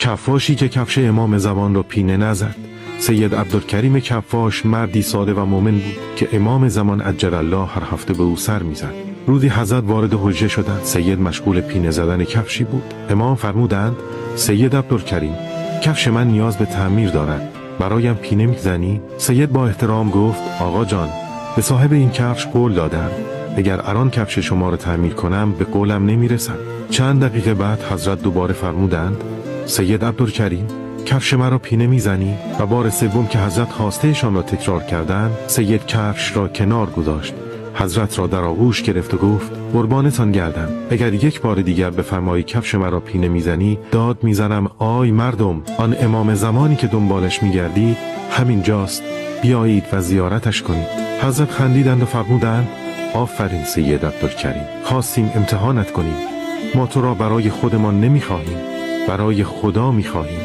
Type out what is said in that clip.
کفاشی که کفش امام زمان را پینه نزد. سید عبدالکریم کفاش مردی ساده و مومن بود که امام زمان عجل الله هر هفته به او سر میزد. روزی حضرت وارد حجره شدند. سید مشغول پینه زدن کفشی بود. امام فرمودند: سید عبدالکریم، کفش من نیاز به تعمیر دارد، برایم پینه میزنی؟ سید با احترام گفت: آقا جان، به صاحب این کفش قول دادم اگر الان کفش شما را تعمیر کنم به قولم نمیرسم. چند دقیقه بعد حضرت دوباره فرمودند: سید عبدالکریم، کفش مرا پینه میزنی؟ و بار سوم که حضرت خواستهشان را تکرار کردند، سید کفش را کنار گذاشت. حضرت را در آغوش گرفت و گفت: قربانتان گردم، اگر یک بار دیگر بفرمایی کفش مرا پینه میزنی، داد میزنم آی مردم، آن امام زمانی که دنبالش میگردید همین جاست، بیایید و زیارتش کنید. حضرت خندیدند و فرمودند: آفرین سید عبدالکریم، خواستیم امتحانت کنیم. ما تو را برای خودمان نمیخواهیم، برای خدا میخواهیم.